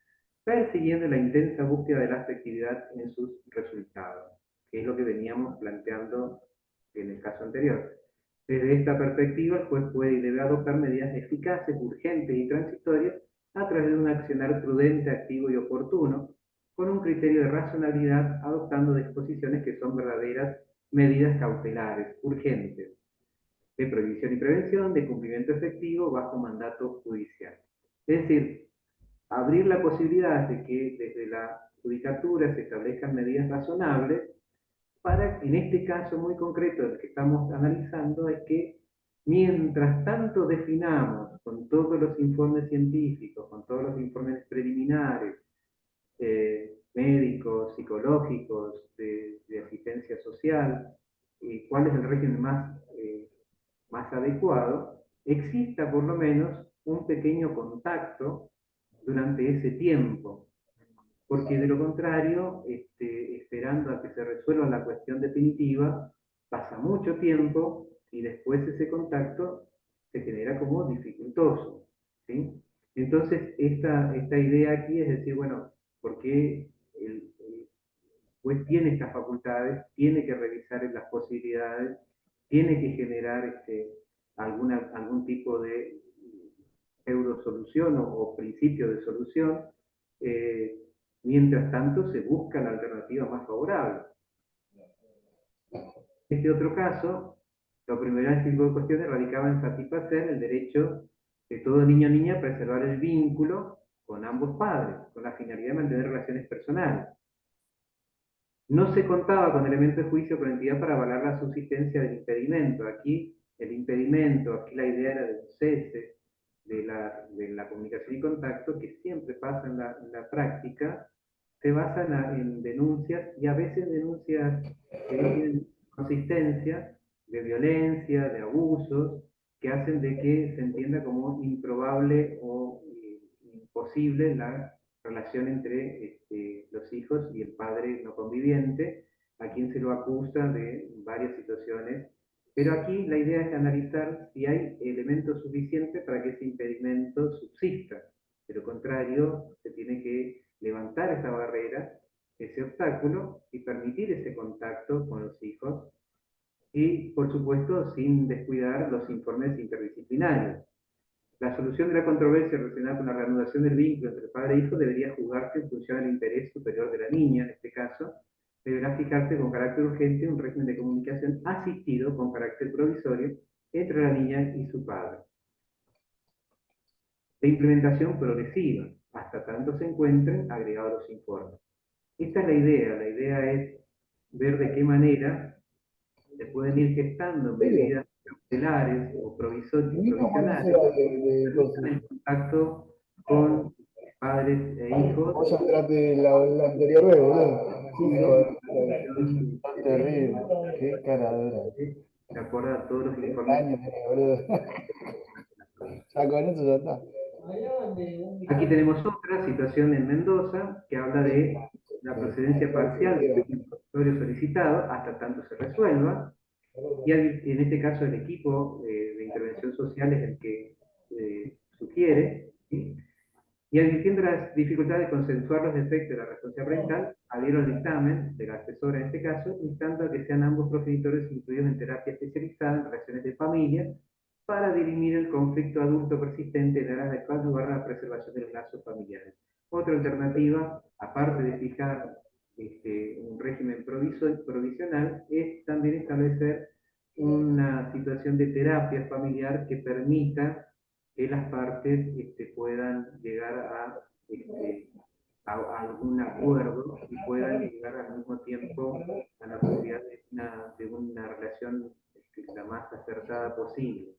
persiguiendo la intensa búsqueda de la afectividad en sus resultados, que es lo que veníamos planteando en el caso anterior. Desde esta perspectiva, el juez puede y debe adoptar medidas eficaces, urgentes y transitorias a través de un accionar prudente, activo y oportuno, con un criterio de razonabilidad, adoptando disposiciones que son verdaderas medidas cautelares, urgentes, de prohibición y prevención, de cumplimiento efectivo bajo mandato judicial. Es decir, abrir la posibilidad de que desde la judicatura se establezcan medidas razonables para, en este caso muy concreto del que estamos analizando, es que mientras tanto definamos con todos los informes científicos, con todos los informes preliminares, médicos, psicológicos, de asistencia social, cuál es el régimen más adecuado, exista por lo menos un pequeño contacto durante ese tiempo, porque de lo contrario, esperando a que se resuelva la cuestión definitiva, pasa mucho tiempo y después ese contacto se genera como dificultoso, ¿sí? Entonces, esta idea aquí es decir, bueno, ¿por qué el juez tiene estas facultades, tiene que revisar las posibilidades, tiene que generar algún tipo de pseudo solución o principio de solución, mientras tanto se busca la alternativa más favorable. En este otro caso, la primera tipo de cuestiones radicaba en satisfacer el derecho de todo niño o niña a preservar el vínculo con ambos padres, con la finalidad de mantener relaciones personales. No se contaba con elementos de juicio o con entidad para avalar la subsistencia del impedimento. Aquí el impedimento, aquí la idea era del cese de la comunicación y contacto, que siempre pasa en la práctica, se basa en denuncias, y a veces denuncias que no tienen consistencia, de violencia, de abusos, que hacen de que se entienda como improbable o imposible la relación entre los hijos y el padre no conviviente, a quien se lo acusa de varias situaciones. Pero aquí la idea es analizar si hay elementos suficientes para que ese impedimento subsista. De lo contrario, se tiene que levantar esa barrera, ese obstáculo, y permitir ese contacto con los hijos, y por supuesto sin descuidar los informes interdisciplinarios. La solución de la controversia relacionada con la reanudación del vínculo entre padre e hijo debería juzgarse en función del interés superior de la niña, en este caso, deberá fijarse con carácter urgente un régimen de comunicación asistido con carácter provisorio entre la niña y su padre. De implementación progresiva, hasta tanto se encuentren agregados los informes. Esta es la idea es ver de qué manera se pueden ir gestando medidas cautelares o provisionales en contacto con padres e hijos. Vos entraste la anterior vez, boludo. Terrible. Qué caradura. De acuerdo a todos los informes. Años, boludo. Ya con eso ya está. Aquí tenemos otra situación en Mendoza que habla de la procedencia parcial del territorio solicitado hasta tanto se resuelva. Y en este caso el equipo de intervención social es el que sugiere, ¿sí? Y advirtiendo las dificultades de consensuar los efectos de la responsabilidad parental, adhiero al dictamen de la asesora en este caso, instando a que sean ambos progenitores incluidos en terapia especializada en relaciones de familia para dirimir el conflicto adulto persistente en aras de coadyuvar a la preservación de los lazos familiares. Otra alternativa, aparte de fijar un régimen provisional, es también establecer una situación de terapia familiar que permita que las partes puedan llegar a algún acuerdo y puedan llegar al mismo tiempo a la posibilidad de una relación la más acertada posible.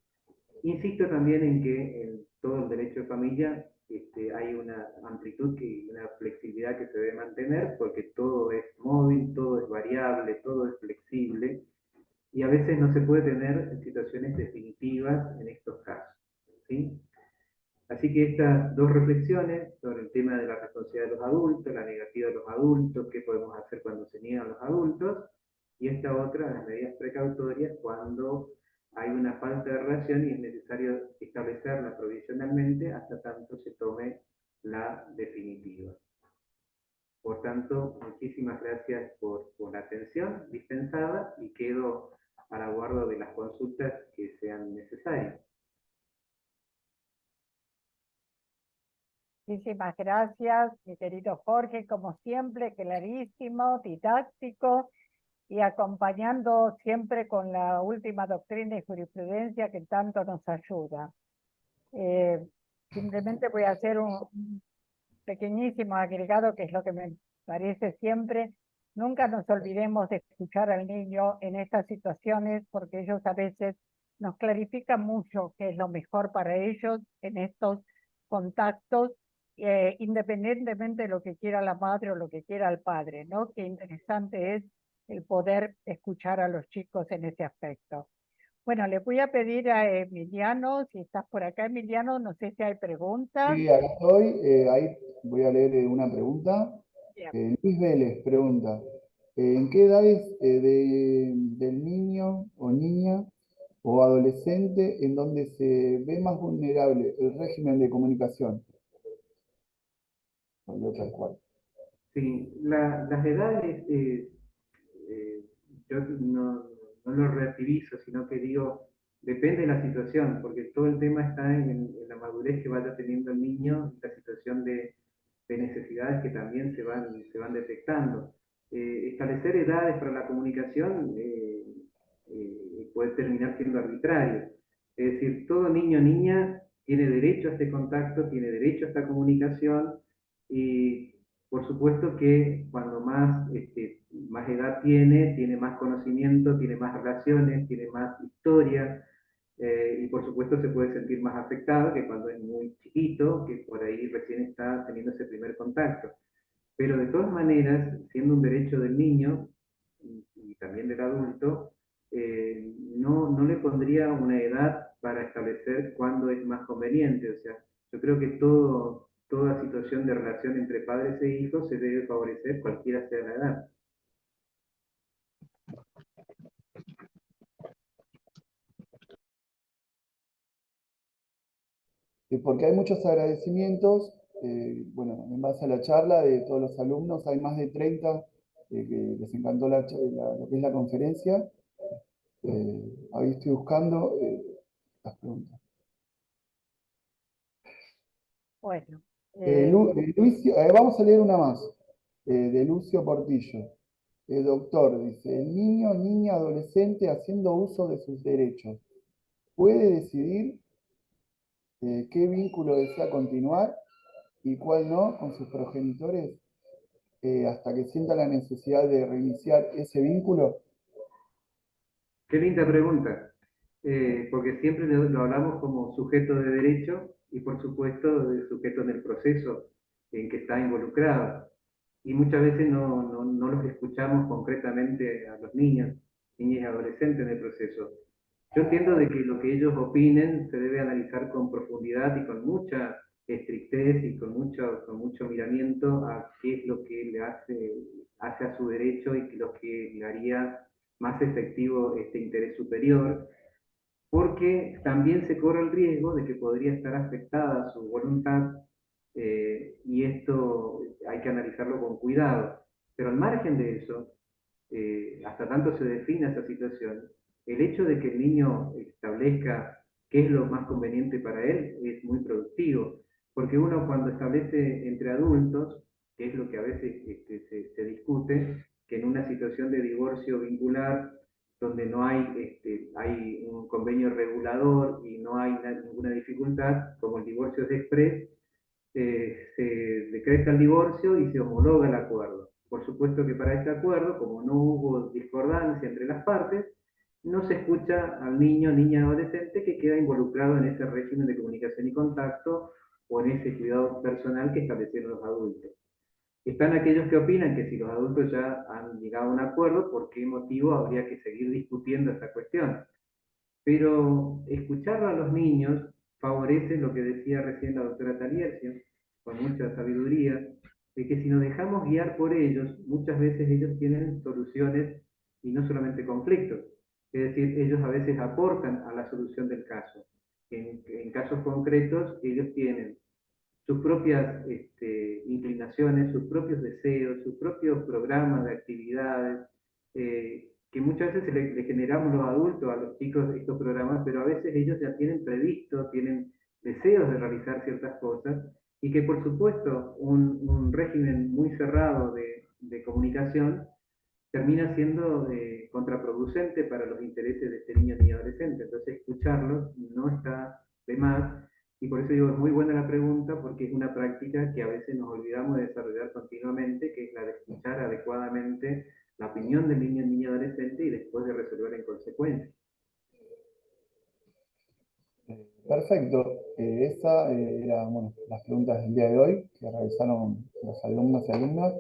Insisto también en que en todo el derecho de familia hay una amplitud y una flexibilidad que se debe mantener, porque todo es móvil, todo es variable, todo es flexible, y a veces no se puede tener situaciones definitivas en estos casos, ¿sí? Así que estas dos reflexiones sobre el tema de la responsabilidad de los adultos, la negativa de los adultos, qué podemos hacer cuando se niegan los adultos, y esta otra, las medidas precautorias cuando hay una falta de relación y es necesario establecerla provisionalmente hasta tanto se tome la definitiva. Por tanto, muchísimas gracias por la atención dispensada y quedo a la guarda de las consultas que sean necesarias. Muchísimas gracias, mi querido Jorge, como siempre, clarísimo, didáctico y acompañando siempre con la última doctrina y jurisprudencia que tanto nos ayuda. Simplemente voy a hacer un pequeñísimo agregado, que es lo que me parece siempre. Nunca nos olvidemos de escuchar al niño en estas situaciones, porque ellos a veces nos clarifican mucho qué es lo mejor para ellos en estos contactos, independientemente de lo que quiera la madre o lo que quiera el padre, ¿no? Qué interesante es el poder escuchar a los chicos en ese aspecto. Bueno, le voy a pedir a Emiliano, si estás por acá, Emiliano, no sé si hay preguntas. Sí, acá estoy. Ahí voy a leer una pregunta. Luis Vélez pregunta, ¿en qué edades del niño o niña o adolescente en donde se ve más vulnerable el régimen de comunicación? Tal cual. Sí, las edades, yo no lo relativizo, sino que digo, depende de la situación, porque todo el tema está en la madurez que vaya teniendo el niño, la situación de necesidades que también se van detectando. Establecer edades para la comunicación puede terminar siendo arbitrario. Es decir, todo niño o niña tiene derecho a este contacto, tiene derecho a esta comunicación, y por supuesto que cuando más edad tiene más conocimiento, tiene más relaciones, tiene más historia, y por supuesto se puede sentir más afectado que cuando es muy chiquito, que por ahí recién está teniendo ese primer contacto. Pero de todas maneras, siendo un derecho del niño y también del adulto, no le pondría una edad para establecer cuándo es más conveniente. O sea, yo creo que toda situación de relación entre padres e hijos se debe favorecer cualquiera sea la edad. Porque hay muchos agradecimientos, bueno, en base a la charla de todos los alumnos, hay más de 30 que les encantó lo que es la conferencia. Ahí estoy buscando las preguntas. Bueno, Vamos a leer una más, de Lucio Portillo. Doctor, dice, el niño, niña, adolescente haciendo uso de sus derechos, ¿puede decidir qué vínculo desea continuar y cuál no con sus progenitores hasta que sienta la necesidad de reiniciar ese vínculo? Qué linda pregunta, porque siempre lo hablamos como sujeto de derecho y por supuesto de sujeto en el proceso en que está involucrado. Y muchas veces no los escuchamos concretamente a los niños, niñas y adolescentes en el proceso. Yo entiendo de que lo que ellos opinen se debe analizar con profundidad y con mucha estrictez y con mucho miramiento a qué es lo que le hace a su derecho y lo que le haría más efectivo este interés superior, porque también se corre el riesgo de que podría estar afectada su voluntad, y esto hay que analizarlo con cuidado. Pero al margen de eso, hasta tanto se defina esa situación, el hecho de que el niño establezca qué es lo más conveniente para él es muy productivo, porque uno cuando establece entre adultos, que es lo que a veces se discute, que en una situación de divorcio vincular, donde no hay un convenio regulador y no hay ninguna dificultad, como el divorcio es express, se decreta el divorcio y se homologa el acuerdo. Por supuesto que para este acuerdo, como no hubo discordancia entre las partes, no se escucha al niño, niña, adolescente que queda involucrado en ese régimen de comunicación y contacto o en ese cuidado personal que establecieron los adultos. Están aquellos que opinan que si los adultos ya han llegado a un acuerdo, ¿por qué motivo habría que seguir discutiendo esta cuestión? Pero escuchar a los niños favorece lo que decía recién la doctora Taliercio, con mucha sabiduría, de que si nos dejamos guiar por ellos, muchas veces ellos tienen soluciones y no solamente conflictos. Es decir, ellos a veces aportan a la solución del caso. En casos concretos, ellos tienen sus propias inclinaciones, sus propios deseos, sus propios programas de actividades, que muchas veces le generamos los adultos a los chicos estos programas, pero a veces ellos ya tienen previsto, tienen deseos de realizar ciertas cosas, y que por supuesto un régimen muy cerrado de comunicación termina siendo contraproducente para los intereses de este niño y adolescente. Entonces escucharlos no está de más, y por eso digo, es muy buena la pregunta, porque es una práctica que a veces nos olvidamos de desarrollar continuamente, que es la de escuchar adecuadamente la opinión del niño, niña, adolescente y después de resolver en consecuencia. Perfecto. Esa era, bueno, las preguntas del día de hoy que realizaron los alumnos y alumnas.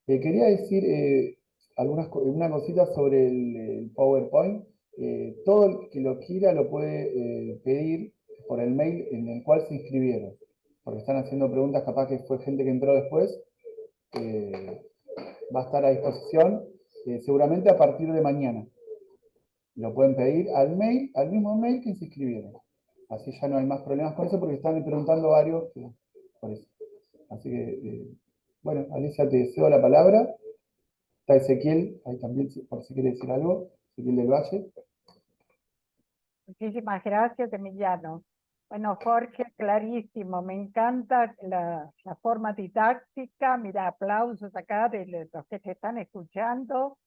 Quería decir una cosita sobre el PowerPoint. Todo el que lo quiera lo puede pedir por el mail en el cual se inscribieron, porque están haciendo preguntas, capaz que fue gente que entró después. Va a estar a disposición seguramente a partir de mañana. Lo pueden pedir al mail, al mismo mail que se inscribieron. Así ya no hay más problemas con eso, porque están preguntando varios por eso. Así que, bueno, Alicia, te cedo la palabra. Está Ezequiel, ahí también, por si quiere decir algo, Ezequiel del Valle. Muchísimas gracias, Emiliano. Bueno, Jorge, clarísimo, me encanta la forma didáctica, mira, aplausos acá de los que te están escuchando,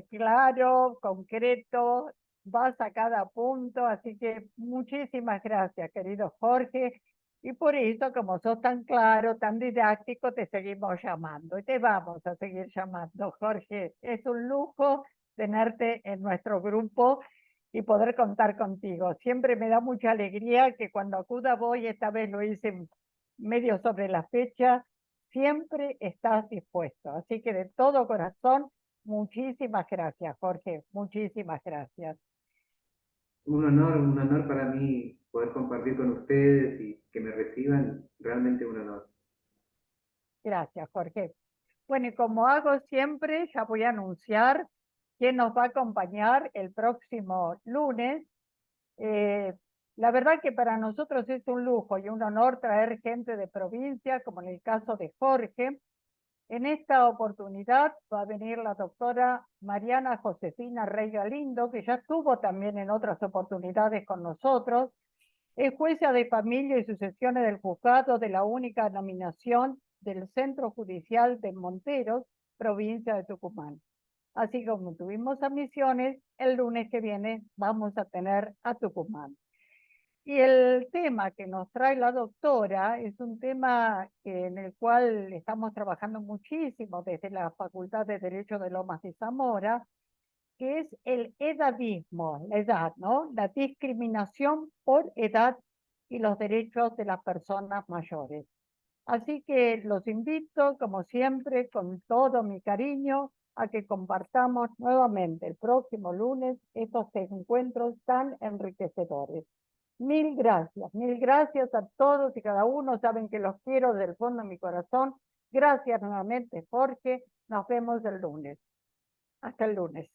claro, concreto, vas a cada punto, así que muchísimas gracias, querido Jorge, y por eso, como sos tan claro, tan didáctico, te seguimos llamando, y te vamos a seguir llamando, Jorge, es un lujo tenerte en nuestro grupo, y poder contar contigo. Siempre me da mucha alegría que cuando acuda voy, esta vez lo hice medio sobre la fecha, siempre estás dispuesto. Así que de todo corazón, muchísimas gracias, Jorge, muchísimas gracias. Un honor para mí poder compartir con ustedes y que me reciban, realmente un honor. Gracias, Jorge. Bueno, y como hago siempre, ya voy a anunciar quién nos va a acompañar el próximo lunes. La verdad que para nosotros es un lujo y un honor traer gente de provincia, como en el caso de Jorge. En esta oportunidad va a venir la doctora Mariana Josefina Rey Galindo, que ya estuvo también en otras oportunidades con nosotros. Es jueza de familia y sucesiones del juzgado de la única nominación del Centro Judicial de Monteros, provincia de Tucumán. Así como tuvimos a Misiones, el lunes que viene vamos a tener a Tucumán. Y el tema que nos trae la doctora es un tema en el cual estamos trabajando muchísimo desde la Facultad de Derecho de Lomas de Zamora, que es el edadismo, la edad, ¿no? La discriminación por edad y los derechos de las personas mayores. Así que los invito, como siempre, con todo mi cariño, a que compartamos nuevamente el próximo lunes estos encuentros tan enriquecedores. Mil gracias a todos y cada uno, saben que los quiero desde el fondo de mi corazón. Gracias nuevamente, Jorge, nos vemos el lunes. Hasta el lunes.